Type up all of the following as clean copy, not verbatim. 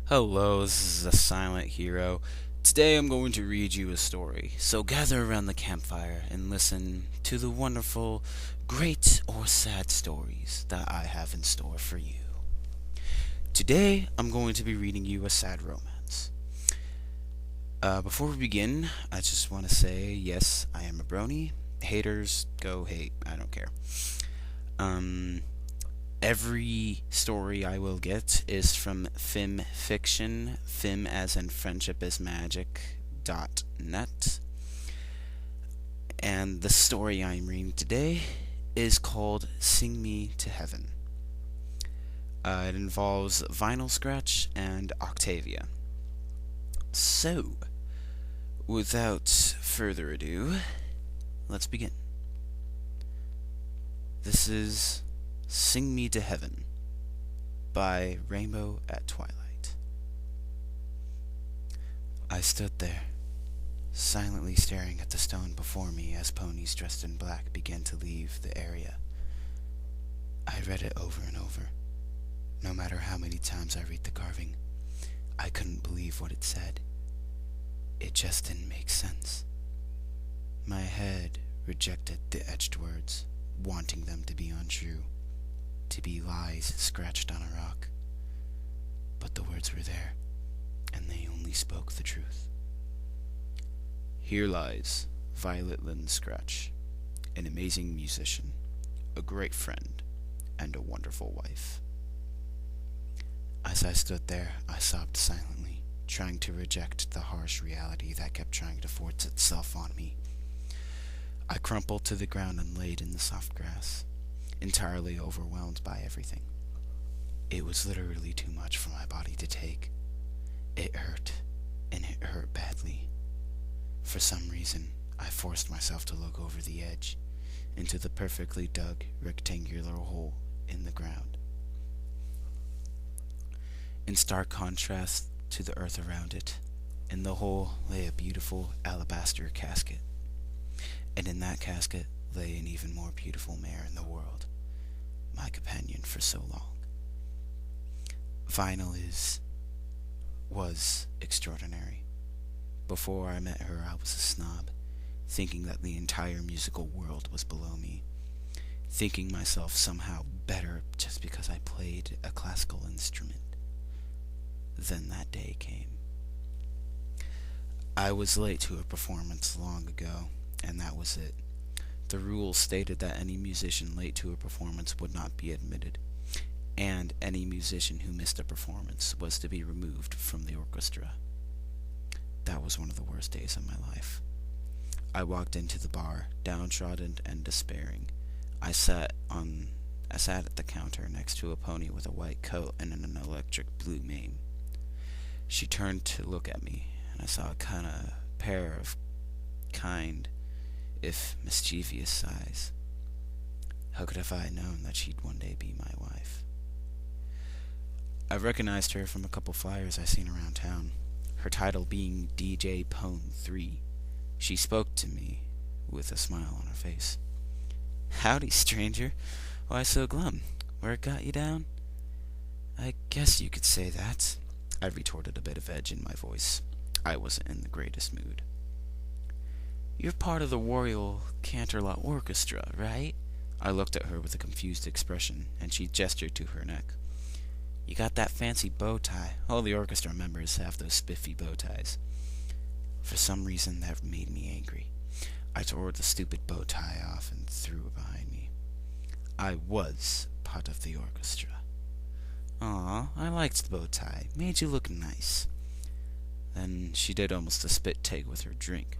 Hello, this is a silent hero. Today I'm going to read you a story. So gather around the campfire and listen to the wonderful, great or sad stories that I have in store for you. Today I'm going to be reading you a sad romance. Before we begin, I just want to say yes, I am a brony. Haters, go hate. I don't care. Um, Every story I will get is from Fim Fiction, Fim as in friendship is magic.net. And the story I'm reading today is called Sing Me to Heaven. It involves Vinyl Scratch and Octavia. So, without further ado, let's begin. This is Sing Me to Heaven by Rainbow at Twilight. I stood there, silently staring at the stone before me as ponies dressed in black began to leave the area. I read it over and over. No matter how many times I read the carving, I couldn't believe what it said. It just didn't make sense. My head rejected the etched words, wanting them to be untrue, to be lies scratched on a rock. But the words were there, and they only spoke the truth. Here lies Violet Lynn Scratch, an amazing musician, a great friend, and a wonderful wife. As I stood there, I sobbed silently, trying to reject the harsh reality that kept trying to force itself on me. I crumpled to the ground and laid in the soft grass, entirely overwhelmed by everything. It was literally too much for my body to take. It hurt, and it hurt badly. For some reason, I forced myself to look over the edge, into the perfectly dug rectangular hole in the ground. In stark contrast to the earth around it, in the hole lay a beautiful alabaster casket, and in that casket lay an even more beautiful mare in the world, my companion for so long. Vinyl was extraordinary. Before I met her, I was a snob, thinking that the entire musical world was below me, thinking myself somehow better just because I played a classical instrument. Then that day came. I was late to a performance long ago, and that was it. The rules stated that any musician late to a performance would not be admitted, and any musician who missed a performance was to be removed from the orchestra. That was one of the worst days of my life. I walked into the bar, downtrodden and despairing. I sat at the counter next to a pony with a white coat and an electric blue mane. She turned to look at me, and I saw a pair of kind, if mischievous eyes. How could have I known that she'd one day be my wife? I recognized her from a couple flyers I seen around town, her title being DJ Pone 3. She spoke to me with a smile on her face. "Howdy, stranger. Why so glum? Where it got you down?" "I guess you could say that," I retorted, a bit of edge in my voice. I wasn't in the greatest mood. "You're part of the Royal Canterlot Orchestra, right?" I looked at her with a confused expression, and she gestured to her neck. "You got that fancy bow tie. All the orchestra members have those spiffy bow ties." For some reason, that made me angry. I tore the stupid bow tie off and threw it behind me. I was part of the orchestra. "Aw, I liked the bow tie. Made you look nice." Then she did almost a spit take with her drink.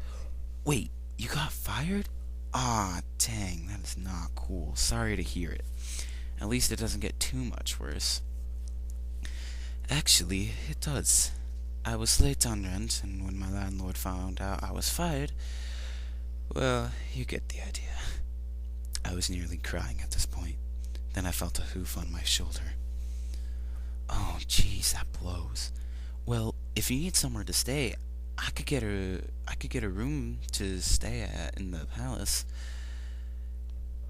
"Wait, you got fired? Aw, dang, that is not cool. Sorry to hear it. At least it doesn't get too much worse." "Actually, it does. I was late on rent, and when my landlord found out I was fired, well, you get the idea." I was nearly crying at this point. Then I felt a hoof on my shoulder. "Oh, jeez, that blows. Well, if you need somewhere to stay, I could get a room to stay at in the palace.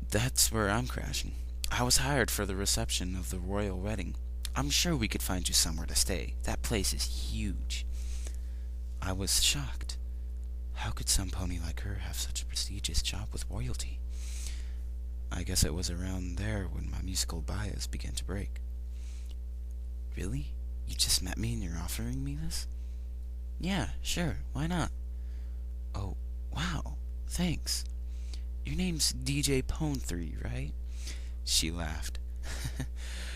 That's where I'm crashing. I was hired for the reception of the royal wedding. I'm sure we could find you somewhere to stay. That place is huge." I was shocked. How could some pony like her have such a prestigious job with royalty? I guess it was around there when my musical bias began to break. "Really? You just met me and you're offering me this?" "Yeah, sure, why not?" "Oh, wow, thanks. Your name's DJ Pone3, right?" She laughed.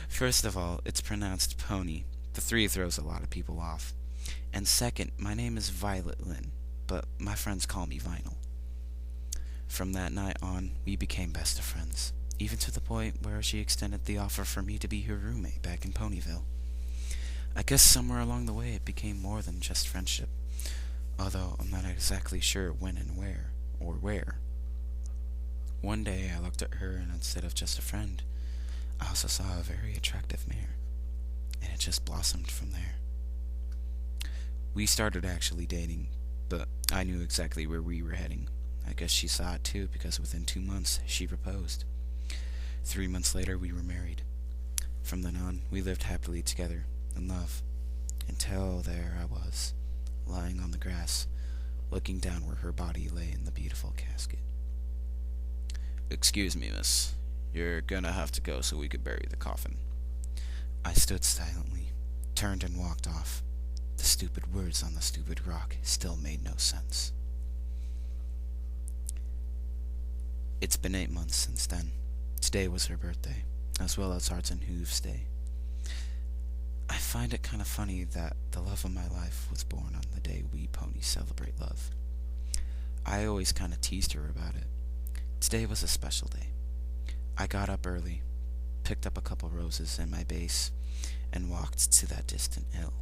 "First of all, it's pronounced pony. The 3 throws a lot of people off. And second, my name is Violet Lynn, but my friends call me Vinyl." From that night on, we became best of friends, even to the point where she extended the offer for me to be her roommate back in Ponyville. I guess somewhere along the way it became more than just friendship, although I'm not exactly sure when and where, or where. One day I looked at her, and instead of just a friend, I also saw a very attractive mare, and it just blossomed from there. We started actually dating, but I knew exactly where we were heading. I guess she saw it too, because within 2 months she proposed. 3 months later we were married. From then on, we lived happily together, in love, until there I was, lying on the grass, looking down where her body lay in the beautiful casket. "Excuse me, miss. You're gonna have to go so we could bury the coffin." I stood silently, turned and walked off. The stupid words on the stupid rock still made no sense. It's been 8 months since then. Today was her birthday, as well as Hearts and Hooves Day. I find it kind of funny that the love of my life was born on the day we ponies celebrate love. I always kind of teased her about it. Today was a special day. I got up early, picked up a couple roses in my base, and walked to that distant hill.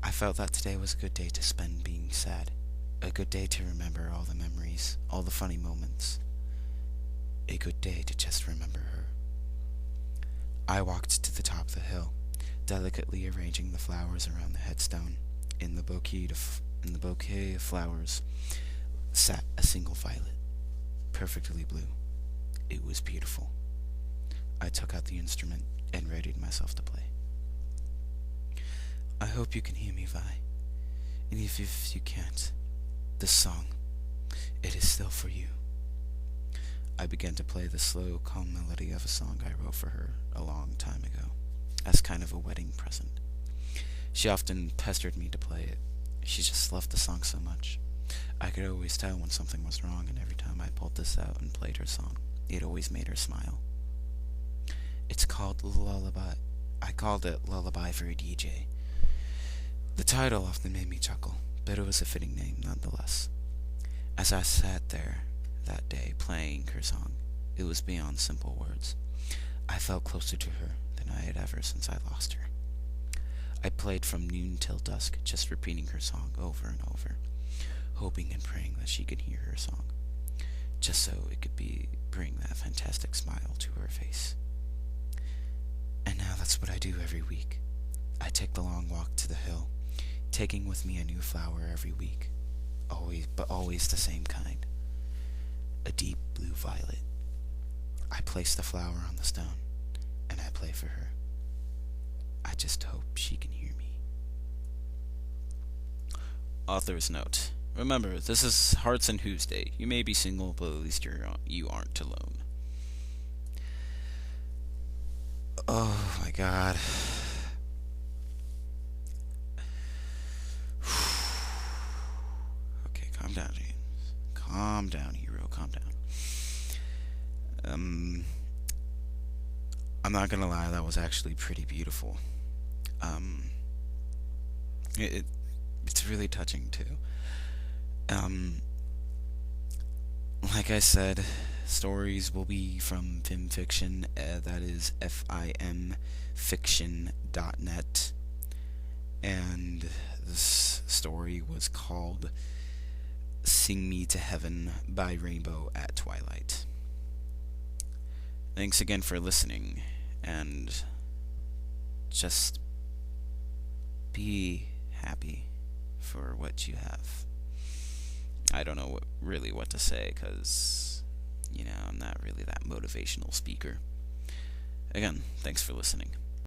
I felt that today was a good day to spend being sad, a good day to remember all the memories, all the funny moments, a good day to just remember her. I walked to the top of the hill, delicately arranging the flowers around the headstone. In the bouquet of flowers sat a single violet, perfectly blue. It was beautiful. I took out the instrument and readied myself to play. I hope you can hear me, Vi. And if you can't, this song, it is still for you. I began to play the slow, calm melody of a song I wrote for her a long time ago, as kind of a wedding present. She often pestered me to play it. She just loved the song so much. I could always tell when something was wrong, and every time I pulled this out and played her song, it always made her smile. It's called Lullaby. I called it Lullaby for a DJ. The title often made me chuckle, but it was a fitting name nonetheless. As I sat there that day playing her song, it was beyond simple words. I felt closer to her than I had ever since I lost her. I played from noon till dusk, just repeating her song over and over, hoping and praying that she could hear her song, just so it could bring that fantastic smile to her face. And now that's what I do every week. I take the long walk to the hill, taking with me a new flower every week, always the same kind, a deep blue violet. I place the flower on the stone, and I play for her. I just hope she can hear me. Author's note. Remember, this is Hearts and Hooves Day. You may be single, but at least you aren't alone. Oh my god. Okay, calm down, James. Calm down, hero. Calm down. I'm not gonna lie, that was actually pretty beautiful. It's really touching too. Like I said, stories will be from FimFiction, that is FIMfiction.net, and this story was called Sing Me to Heaven by Rainbow at Twilight. Thanks again for listening, and just be happy for what you have. I don't know what to say, because, I'm not really that motivational speaker. Again, thanks for listening.